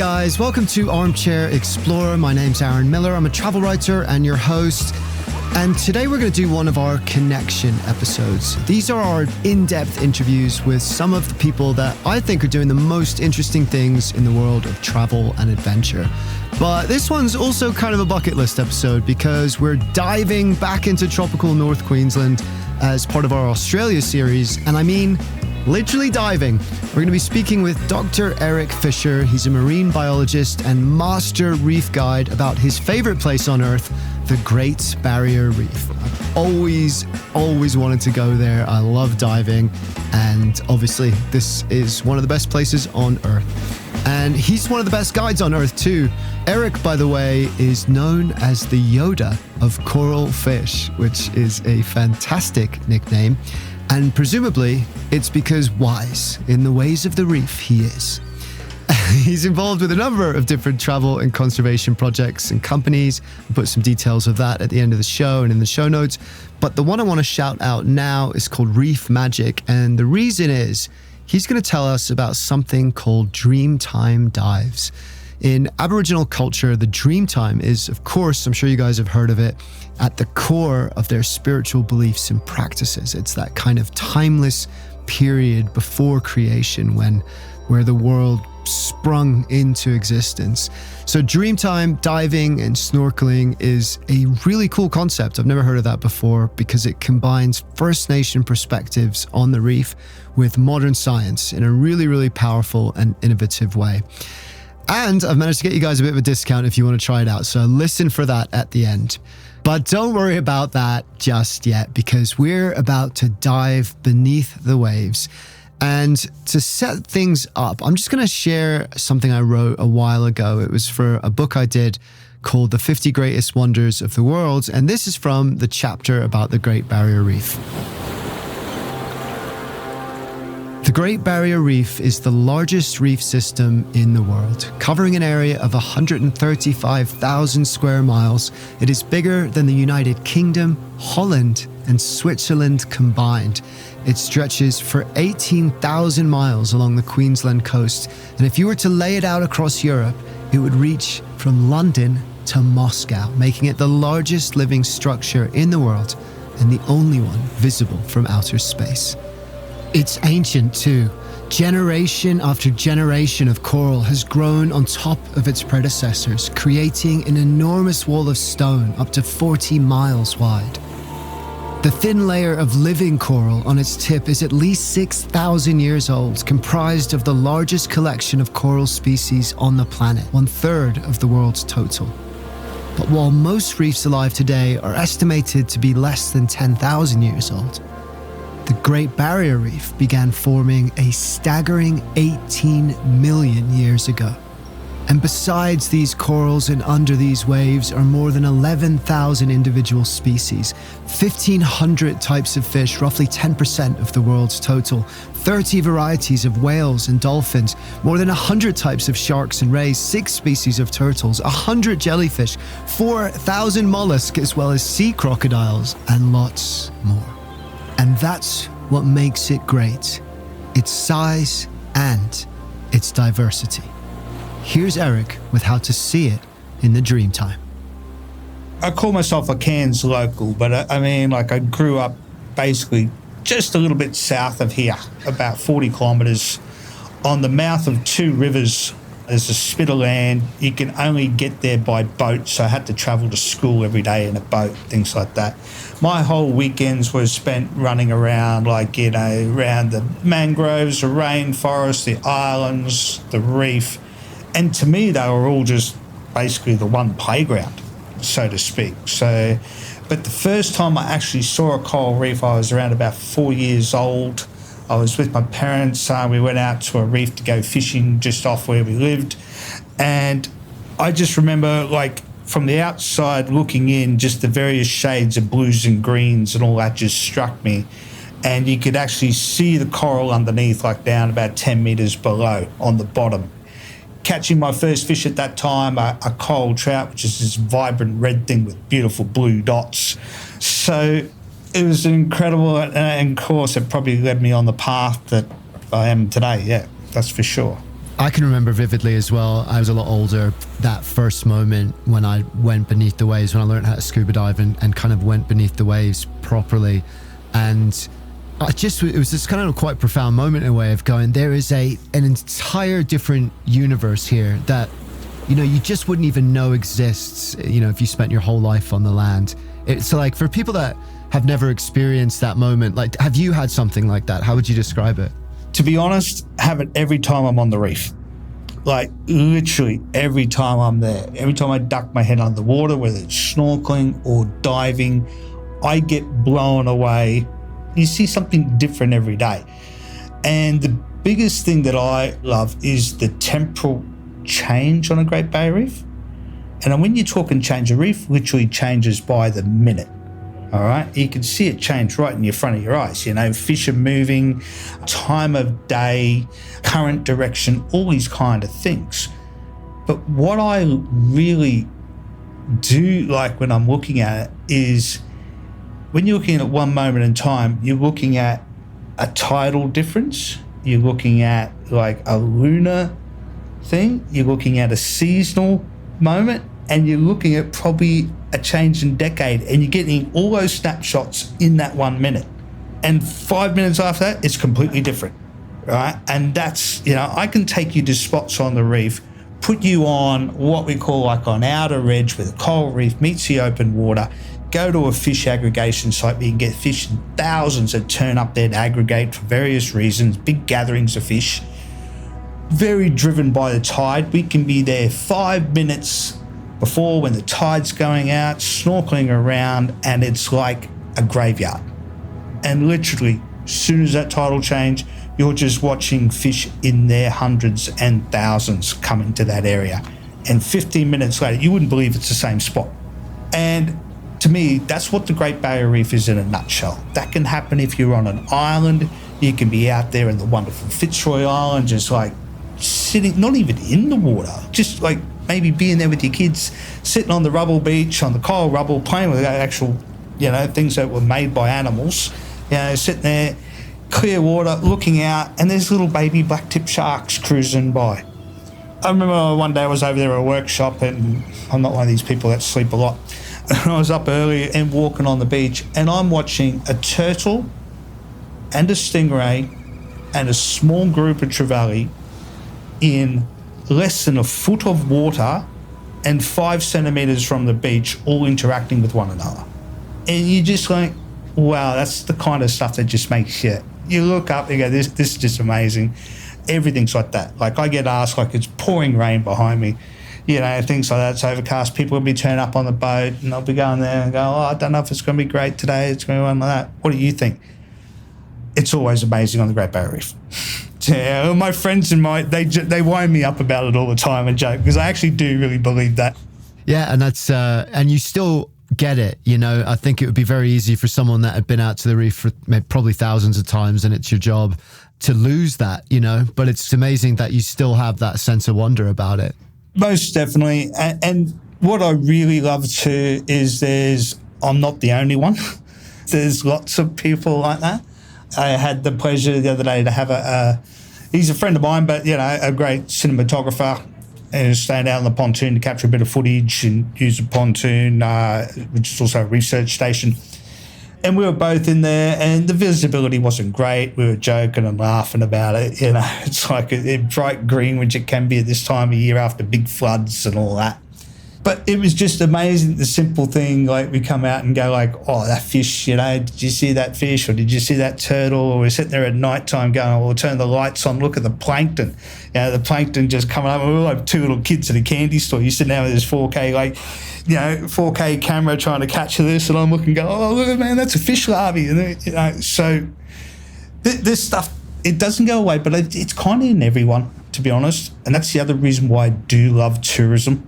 guys, welcome to Armchair-Explorer. My name's Aaron Miller. I'm a travel writer and your host. And today we're going to do one of our connection episodes. These are our in-depth interviews with some of the people that I think are doing the most interesting things in the world of travel and adventure. But this one's also kind of a bucket list episode because we're diving back into tropical North Queensland as part of our Australia series. And I mean, literally diving. We're going to be speaking with Dr. Eric Fisher. He's a marine biologist and master reef guide about his favorite place on Earth, the Great Barrier Reef. I've always wanted to go there. I love diving. And obviously, this is one of the best places on Earth. And he's one of the best guides on Earth too. Eric, by the way, is known as the Yoda of coral fish, which is a fantastic nickname. And presumably, it's because wise in the ways of the reef he is. He's involved with a number of different travel and conservation projects and companies. I'll put some details of that at the end of the show and in the show notes. But the one I want to shout out now is called Reef Magic. And the reason is he's going to tell us about something called Dreamtime Dives. In Aboriginal culture, the Dreamtime is, of course, I'm sure you guys have heard of it, at the core of their spiritual beliefs and practices. It's that kind of timeless period before creation where the world sprung into existence. So Dreamtime diving and snorkeling is a really cool concept. I've never heard of that before because it combines First Nation perspectives on the reef with modern science in a really, really powerful and innovative way. And I've managed to get you guys a bit of a discount if you want to try it out. So listen for that at the end. But don't worry about that just yet because we're about to dive beneath the waves. And to set things up, I'm just going to share something I wrote a while ago. It was for a book I did called The 50 Greatest Wonders of the World. And this is from the chapter about the Great Barrier Reef. The Great Barrier Reef is the largest reef system in the world, covering an area of 135,000 square miles. It is bigger than the United Kingdom, Holland, and Switzerland combined. It stretches for 18,000 miles along the Queensland coast, and if you were to lay it out across Europe, it would reach from London to Moscow, making it the largest living structure in the world and the only one visible from outer space. It's ancient too. Generation after generation of coral has grown on top of its predecessors, creating an enormous wall of stone up to 40 miles wide. The thin layer of living coral on its tip is at least 6,000 years old, comprised of the largest collection of coral species on the planet, 1/3 of the world's total. But while most reefs alive today are estimated to be less than 10,000 years old, the Great Barrier Reef began forming a staggering 18 million years ago. And besides these corals and under these waves are more than 11,000 individual species, 1,500 types of fish, roughly 10% of the world's total, 30 varieties of whales and dolphins, more than 100 types of sharks and rays, 6 species of turtles, 100 jellyfish, 4,000 mollusks, as well as sea crocodiles, and lots more. And that's what makes it great, its size and its diversity. Here's Eric with how to see it in the Dreamtime. I call myself a Cairns local, but I grew up basically just a little bit south of here, about 40 kilometres, on the mouth of 2 rivers. There's a spit of land. You can only get there by boat, so I had to travel to school every day in a boat, things like that. My whole weekends were spent running around, around the mangroves, the rainforest, the islands, the reef. And to me, they were all just basically the one playground, so to speak. But the first time I actually saw a coral reef, I was around about 4 years old. I was with my parents. We went out to a reef to go fishing just off where we lived. And I just remember, from the outside looking in, just the various shades of blues and greens and all that just struck me. And you could actually see the coral underneath, down about 10 metres below on the bottom. Catching my first fish at that time, a coral trout, which is this vibrant red thing with beautiful blue dots. So it was incredible, and of course it probably led me on the path that I am today, yeah, that's for sure. I can remember vividly as well. I was a lot older. That first moment when I went beneath the waves, when I learned how to scuba dive and kind of went beneath the waves properly. And it was this kind of quite profound moment in a way of going, there is an entire different universe here that, you know, you just wouldn't even know exists, you know, if you spent your whole life on the land. It's like, for people that have never experienced that moment, like, have you had something like that? How would you describe it? To be honest, have it every time I'm on the reef. Like, literally every time I'm there. Every time I duck my head under the water, whether it's snorkeling or diving, I get blown away. You see something different every day. And the biggest thing that I love is the temporal change on a Great Barrier Reef. And when you're talking change, a reef literally changes by the minute. All right, you can see it change right in your front of your eyes. You know, fish are moving, time of day, current direction, all these kind of things. But what I really do like when I'm looking at it is when you're looking at one moment in time, you're looking at a tidal difference. You're looking at like a lunar thing. You're looking at a seasonal moment, and you're looking at probably a change in decade, and you're getting all those snapshots in that 1 minute. And 5 minutes after that, it's completely different, right? And that's, you know, I can take you to spots on the reef, put you on what we call like on outer edge where the coral reef meets the open water, go to a fish aggregation site where you can get fish in thousands that turn up there to aggregate for various reasons, big gatherings of fish, very driven by the tide. We can be there 5 minutes before when the tide's going out, snorkeling around, and it's like a graveyard. And literally, as soon as that tidal change, you're just watching fish in their hundreds and thousands coming to that area. And 15 minutes later, you wouldn't believe it's the same spot. And to me, that's what the Great Barrier Reef is in a nutshell. That can happen if you're on an island. You can be out there in the wonderful Fitzroy Island, just like sitting, not even in the water, just like maybe being there with your kids, sitting on the rubble beach, on the coral rubble, playing with actual, you know, things that were made by animals, you know, sitting there, clear water, looking out, and there's little baby black-tip sharks cruising by. I remember one day I was over there at a workshop, and I'm not one of these people that sleep a lot, and I was up early and walking on the beach, and I'm watching a turtle and a stingray and a small group of trevally in less than a foot of water and 5 centimeters from the beach, all interacting with one another. And you're just like, wow, that's the kind of stuff that just makes you look up and go, this is just amazing. Everything's like that. Like, I get asked, like, it's pouring rain behind me, you know, things like that. It's overcast. People will be turning up on the boat and they'll be going there and go, oh, I don't know if it's going to be great today. It's going to be one like that. What do you think? It's always amazing on the Great Barrier Reef. Yeah, my friends and they wind me up about it all the time and joke, because I actually do really believe that. Yeah, and that's and you still get it, you know. I think it would be very easy for someone that had been out to the reef for probably thousands of times and it's your job to lose that, you know. But it's amazing that you still have that sense of wonder about it. Most definitely. And what I really love too is I'm not the only one. There's lots of people like that. I had the pleasure the other day to have he's a friend of mine, but, you know, a great cinematographer, and was staying out on the pontoon to capture a bit of footage and use a pontoon, which is also a research station. And we were both in there, and the visibility wasn't great. We were joking and laughing about it. You know, it's like a bright green, which it can be at this time of year after big floods and all that. But it was just amazing, the simple thing, like we come out and go like, oh, that fish, you know, did you see that fish, or did you see that turtle? Or we're sitting there at night time going, oh, we'll turn the lights on, look at the plankton. You know, the plankton just coming up. We were like two little kids at a candy store. You sit down with this 4K, like, you know, 4K camera trying to capture this, and I'm looking, go, oh, look, man, that's a fish larvae. And, you know, so this stuff, it doesn't go away, but it's kind of in everyone, to be honest. And that's the other reason why I do love tourism.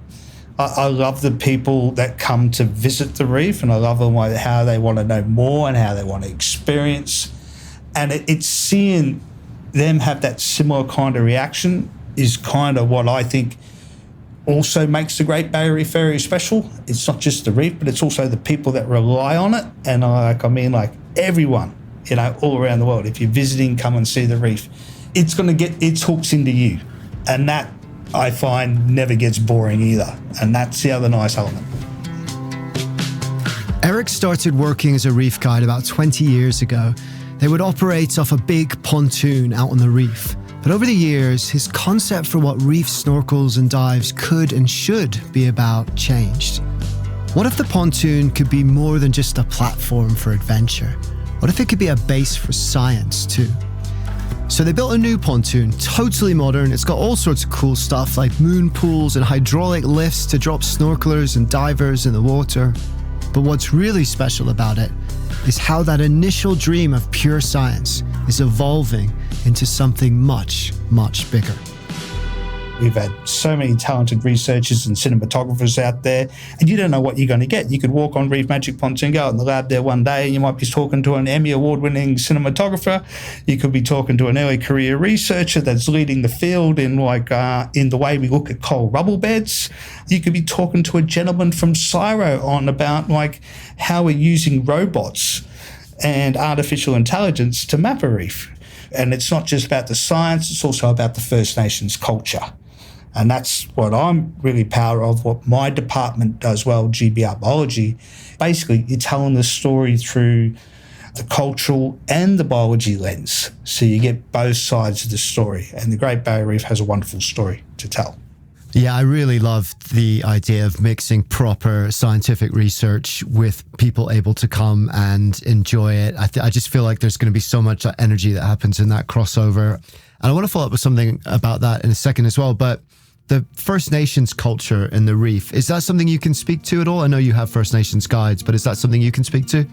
I love the people that come to visit the reef, and I love them, how they want to know more and how they want to experience. And it's seeing them have that similar kind of reaction is kind of what I think also makes the Great Barrier Reef very special. It's not just the reef, but it's also the people that rely on it. And I mean everyone, you know, all around the world. If you're visiting, come and see the reef. It's going to get its hooks into you. And that, I find, never gets boring either. And that's the other nice element. Eric started working as a reef guide about 20 years ago. They would operate off a big pontoon out on the reef. But over the years, his concept for what reef snorkels and dives could and should be about changed. What if the pontoon could be more than just a platform for adventure? What if it could be a base for science too? So they built a new pontoon, totally modern. It's got all sorts of cool stuff like moon pools and hydraulic lifts to drop snorkelers and divers in the water. But what's really special about it is how that initial dream of pure science is evolving into something much, much bigger. We've had so many talented researchers and cinematographers out there, and you don't know what you're going to get. You could walk on Reef Magic Pontoon, go out in the lab there one day, and you might be talking to an Emmy Award-winning cinematographer. You could be talking to an early career researcher that's leading the field in the way we look at coral rubble beds. You could be talking to a gentleman from CSIRO on about how we're using robots and artificial intelligence to map a reef. And it's not just about the science, it's also about the First Nations culture. And that's what I'm really proud of, what my department does well, GBR Biology. Basically, you're telling the story through the cultural and the biology lens. So you get both sides of the story. And the Great Barrier Reef has a wonderful story to tell. Yeah, I really love the idea of mixing proper scientific research with people able to come and enjoy it. I just feel like there's going to be so much energy that happens in that crossover. And I want to follow up with something about that in a second as well. But the First Nations culture in the reef, is that something you can speak to at all? I know you have First Nations guides, but is that something you can speak to?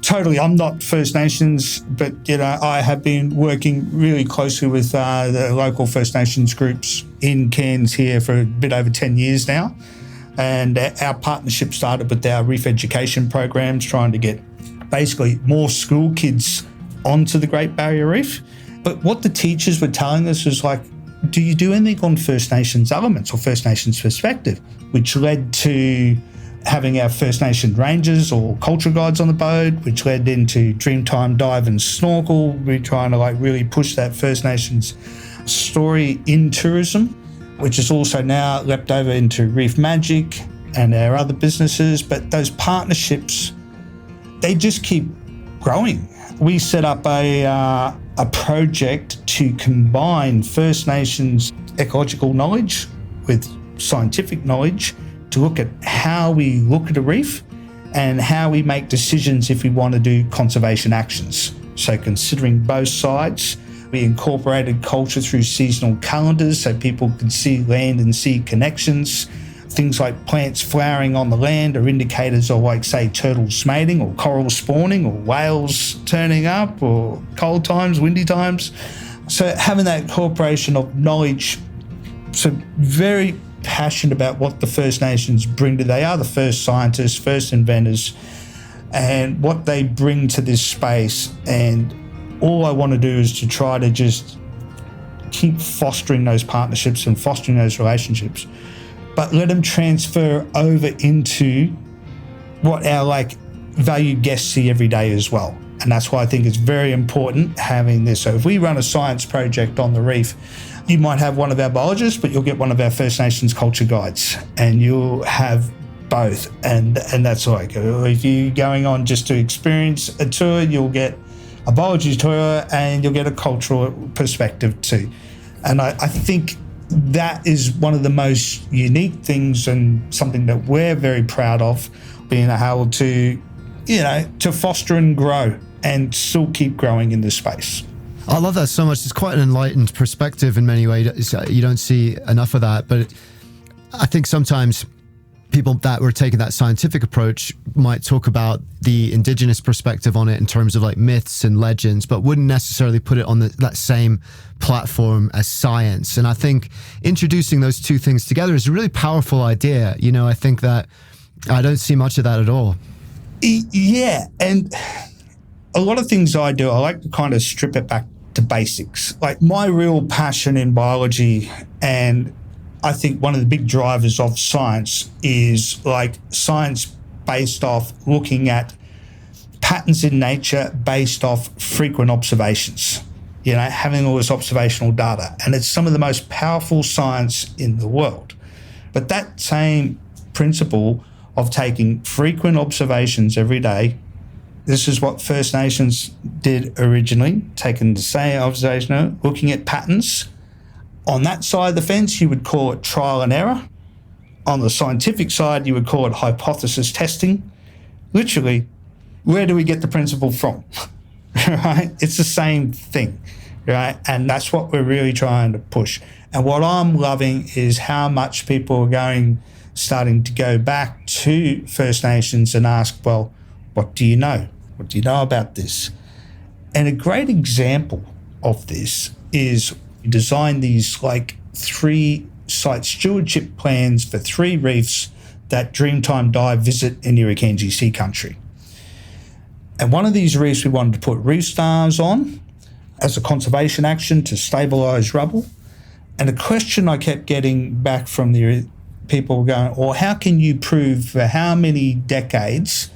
Totally. I'm not First Nations, but I have been working really closely with the local First Nations groups in Cairns here for a bit over 10 years now. And our partnership started with our reef education programs, trying to get basically more school kids onto the Great Barrier Reef. But what the teachers were telling us was do you do anything on First Nations elements or First Nations perspective? Which led to having our First Nation Rangers or culture guides on the boat, which led into Dreamtime Dive and Snorkel. We're trying to really push that First Nations story in tourism, which is also now leapt over into Reef Magic and our other businesses. But those partnerships, they just keep growing. We set up a project to combine First Nations ecological knowledge with scientific knowledge to look at how we look at a reef and how we make decisions if we want to do conservation actions. So considering both sides, we incorporated culture through seasonal calendars so people could see land and sea connections. Things like plants flowering on the land are indicators of say turtles mating or coral spawning or whales turning up or cold times, windy times. So having that incorporation of knowledge, so very passionate about what the First Nations bring to. They are the first scientists, first inventors, and what they bring to this space. And all I want to do is to try to just keep fostering those partnerships and fostering those relationships, but let them transfer over into what our valued guests see every day as well. And that's why I think it's very important having this. So if we run a science project on the reef, you might have one of our biologists, but you'll get one of our First Nations culture guides, and you'll have both. And that's if you're going on just to experience a tour, you'll get a biology tour and you'll get a cultural perspective too. And I think that is one of the most unique things and something that we're very proud of, being able to, to foster and grow and still keep growing in this space. I love that so much. It's quite an enlightened perspective in many ways. You don't see enough of that, but I think sometimes people that were taking that scientific approach might talk about the indigenous perspective on it in terms of myths and legends, but wouldn't necessarily put it on that same platform as science. And I think introducing those two things together is a really powerful idea. I think that I don't see much of that at all. Yeah, and a lot of things I do, I like to kind of strip it back to basics. My real passion in biology, and I think one of the big drivers of science is science based off looking at patterns in nature based off frequent observations. having all this observational data. And it's some of the most powerful science in the world. But that same principle of taking frequent observations every day, this is what First Nations did originally, taking the same observation, looking at patterns. On that side of the fence, you would call it trial and error. On the scientific side, you would call it hypothesis testing. Literally, where do we get the principle from? Right? It's the same thing, right? And that's what we're really trying to push. And what I'm loving is how much people are starting to go back to First Nations and ask, well, what do you know? What do you know about this? And a great example of this is we designed these 3 site stewardship plans for 3 reefs that Dreamtime Dive visit in Irukandji Sea Country. And one of these reefs we wanted to put reef stars on as a conservation action to stabilise rubble. And the question I kept getting back from the people going, well, how can you prove for how many decades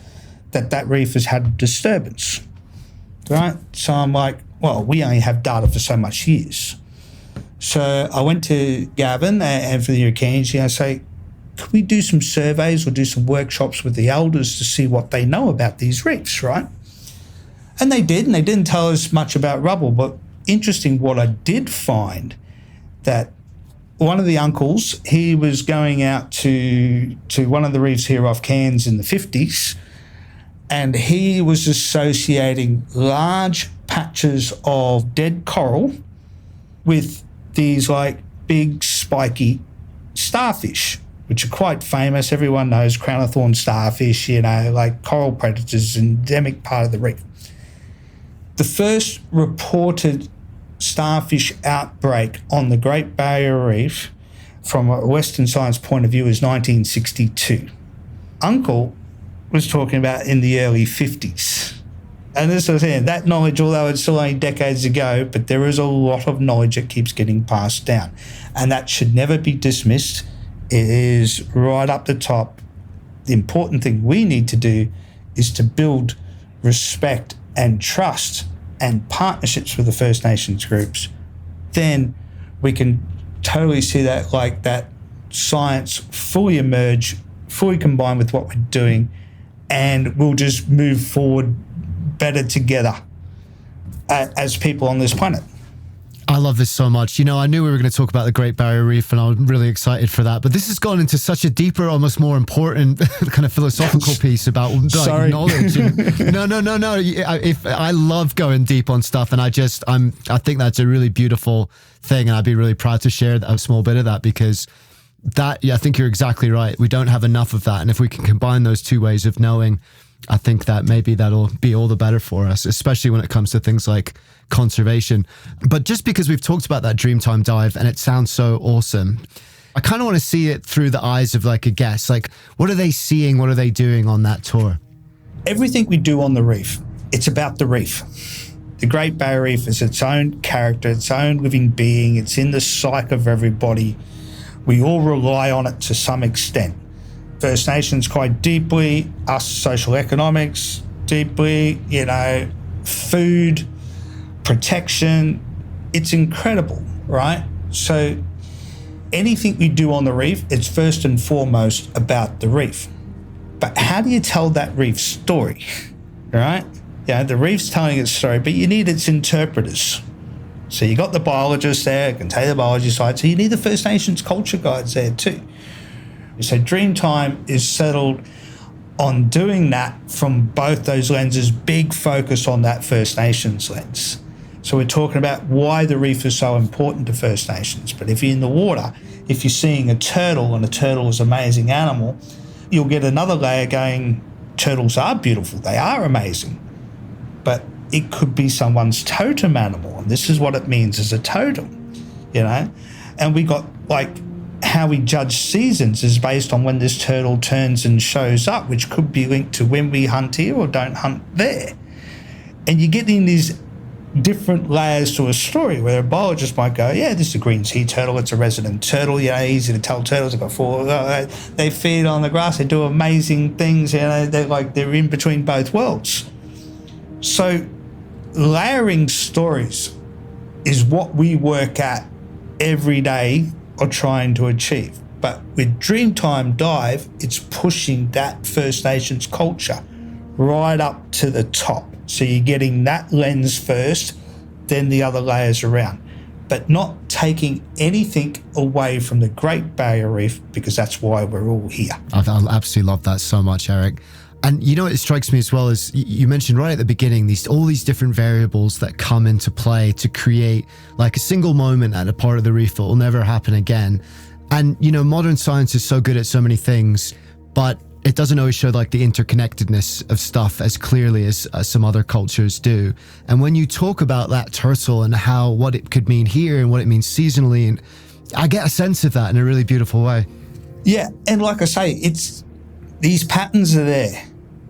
that reef has had a disturbance, right? So I'm like, well, we only have data for so much years. So I went to Gavin and for the Irukandji, I say, could we do some surveys or do some workshops with the elders to see what they know about these reefs, right? And they did, and they didn't tell us much about rubble, but interesting what I did find, that one of the uncles, he was going out to one of the reefs here off Cairns in the 50s, and he was associating large patches of dead coral with these big spiky starfish, which are quite famous. Everyone knows crown of thorn starfish, coral predators, endemic part of the reef. The first reported starfish outbreak on the Great Barrier Reef from a Western science point of view is 1962. Uncle was talking about in the early 50s. And this was saying, that knowledge, although it's still only decades ago, but there is a lot of knowledge that keeps getting passed down. And that should never be dismissed. It is right up the top. The important thing we need to do is to build respect and trust and partnerships with the First Nations groups. Then we can totally see that that science fully emerge, fully combine with what we're doing, and we'll just move forward better together as people on this planet. I love this so much. I knew we were going to talk about the Great Barrier Reef, and I'm really excited for that. But this has gone into such a deeper, almost more important kind of philosophical piece about knowledge. And, no. I love going deep on stuff, and I think that's a really beautiful thing, and I'd be really proud to share a small bit of that, because I think you're exactly right. We don't have enough of that, and if we can combine those 2 ways of knowing, I think that maybe that'll be all the better for us, especially when it comes to things like conservation. But just because we've talked about that Dreamtime dive and it sounds so awesome, I kind of want to see it through the eyes of a guest. What are they seeing? What are they doing on that tour? Everything we do on the reef, it's about the reef. The Great Barrier Reef is its own character, its own living being. It's in the psyche of everybody. We all rely on it to some extent. First Nations quite deeply, us social economics deeply, food, protection. It's incredible, right? So anything we do on the reef, it's first and foremost about the reef. But how do you tell that reef story, right? The reef's telling its story, but you need its interpreters. So you got the biologist there, can tell you the biology side, so you need the First Nations culture guides there too. So Dreamtime is settled on doing that from both those lenses, big focus on that First Nations lens. So we're talking about why the reef is so important to First Nations. But if you're in the water, if you're seeing a turtle, and a turtle is an amazing animal, you'll get another layer going, turtles are beautiful, they are amazing. But it could be someone's totem animal, and this is what it means as a totem, And we got how we judge seasons is based on when this turtle turns and shows up, which could be linked to when we hunt here or don't hunt there. And you're getting these different layers to a story where a biologist might go, yeah, this is a green sea turtle, it's a resident turtle, easy to tell turtles have got 4, they feed on the grass, they do amazing things, they're in between both worlds. So layering stories is what we work at every day or trying to achieve. But with Dreamtime Dive, it's pushing that First Nations culture right up to the top. So you're getting that lens first, then the other layers around, but not taking anything away from the Great Barrier Reef, because that's why we're all here. I absolutely love that so much, Eric. And you know what it strikes me as well is you mentioned right at the beginning, all these different variables that come into play to create like a single moment at a part of the reef that will never happen again. And, you know, modern science is so good at so many things, but it doesn't always show like the interconnectedness of stuff as clearly as some other cultures do. And when you talk about that turtle and what it could mean here and what it means seasonally, and I get a sense of that in a really beautiful way. Yeah. And like I say, these patterns are there.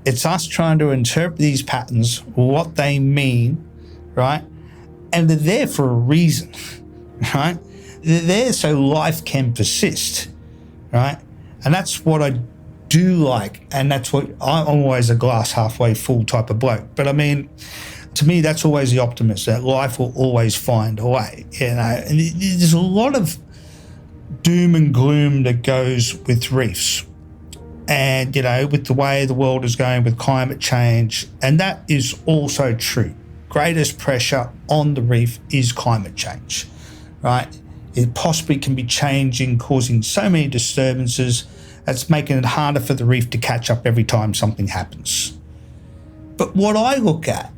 It's us trying to interpret these patterns, what they mean, right? And they're there for a reason, right? They're there so life can persist, right? And that's what I do like. And that's what I'm always a glass halfway full type of bloke. But I mean, to me, that's always the optimist, that life will always find a way, you know? And there's a lot of doom and gloom that goes with reefs. And, you know, with the way the world is going with climate change, and that is also true. Greatest pressure on the reef is climate change, right? It possibly can be changing, causing so many disturbances, that's making it harder for the reef to catch up every time something happens. But what I look at,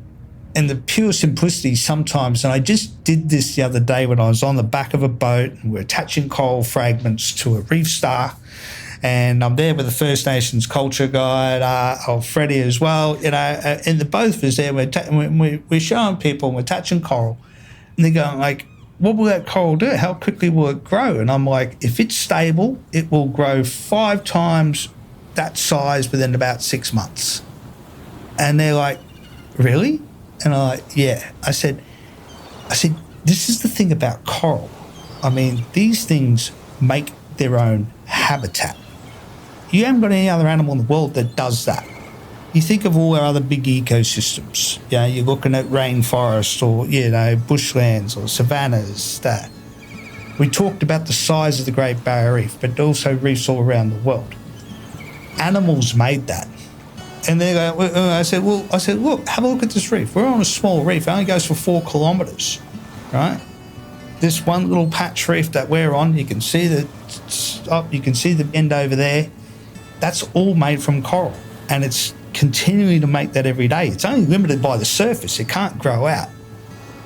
and the pure simplicity sometimes, and I just did this the other day when I was on the back of a boat and we're attaching coral fragments to a reef star, and I'm there with the First Nations culture guide, Freddie as well, you know, and the both of us there, we're showing people, and we're attaching coral, and they're going like, what will that coral do? How quickly will it grow? And I'm like, if it's stable, it will grow 5 times that size within about 6 months. And they're like, really? And I'm like, yeah. I said, this is the thing about coral. I mean, these things make their own habitat. You haven't got any other animal in the world that does that. You think of all our other big ecosystems. You know, you're looking at rainforests or, you know, bushlands or savannas. That we talked about the size of the Great Barrier Reef, but also reefs all around the world. Animals made that. And they go, I said, look, have a look at this reef. We're on a small reef. It only goes for 4 kilometres, right? This one little patch reef that we're on, you can see the end over there. That's all made from coral, and it's continuing to make that every day. It's only limited by the surface. It can't grow out.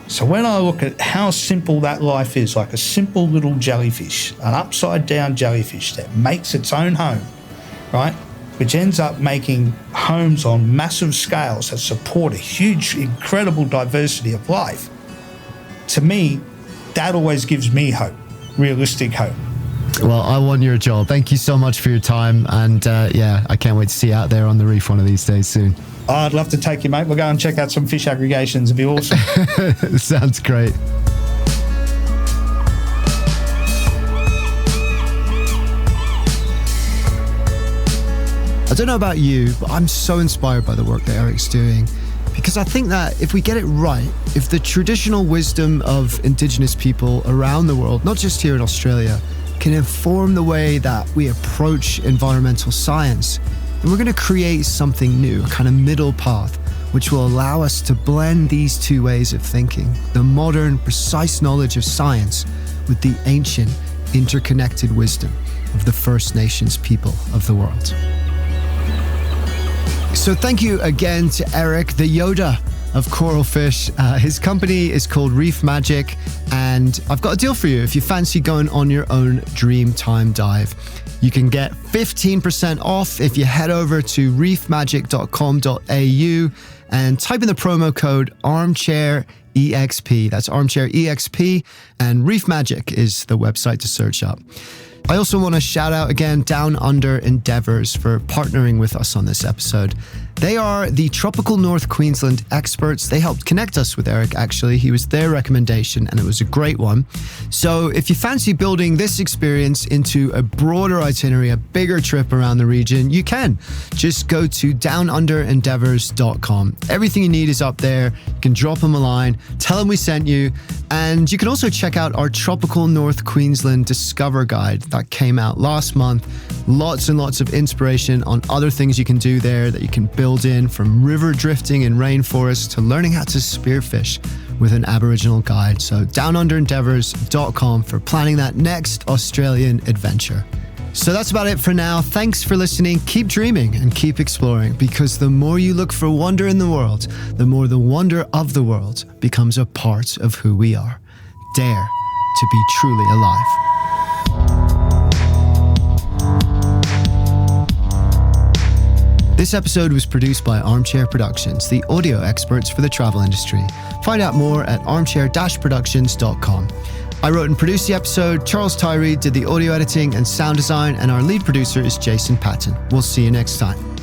So when I look at how simple that life is, like a simple little jellyfish, an upside down jellyfish that makes its own home, right? Which ends up making homes on massive scales that support a huge, incredible diversity of life. To me, that always gives me hope, realistic hope. Well, I want your job. Thank you so much for your time. And I can't wait to see you out there on the reef one of these days soon. I'd love to take you, mate. We'll go and check out some fish aggregations. It'd be awesome. Sounds great. I don't know about you, but I'm so inspired by the work that Eric's doing, because I think that if we get it right, if the traditional wisdom of indigenous people around the world, not just here in Australia, can inform the way that we approach environmental science, then we're going to create something new, a kind of middle path, which will allow us to blend these two ways of thinking, the modern, precise knowledge of science with the ancient, interconnected wisdom of the First Nations people of the world. So thank you again to Eric, the Yoda of coral fish. His company is called Reef Magic, and I've got a deal for you. If you fancy going on your own Dreamtime dive, you can get 15% off if you head over to reefmagic.com.au and type in the promo code armchair-exp. That's armchair-exp, and Reef Magic is the website to search up. I also want to shout out again Down Under Endeavours for partnering with us on this episode. They are the tropical North Queensland experts. They helped connect us with Eric, actually. He was their recommendation, and it was a great one. So if you fancy building this experience into a broader itinerary, a bigger trip around the region, you can. Just go to downunderendeavors.com. Everything you need is up there. You can drop them a line, tell them we sent you, and you can also check out our Tropical North Queensland Discover Guide that came out last month. Lots and lots of inspiration on other things you can do there that you can build in, from river drifting in rainforests to learning how to spearfish with an Aboriginal guide. So downunderendeavors.com for planning that next Australian adventure. So that's about it for now. Thanks for listening. Keep dreaming and keep exploring, because the more you look for wonder in the world, the more the wonder of the world becomes a part of who we are. Dare to be truly alive. This episode was produced by Armchair Productions, the audio experts for the travel industry. Find out more at armchair-productions.com. I wrote and produced the episode, Charles Tyree did the audio editing and sound design, and our lead producer is Jason Patton. We'll see you next time.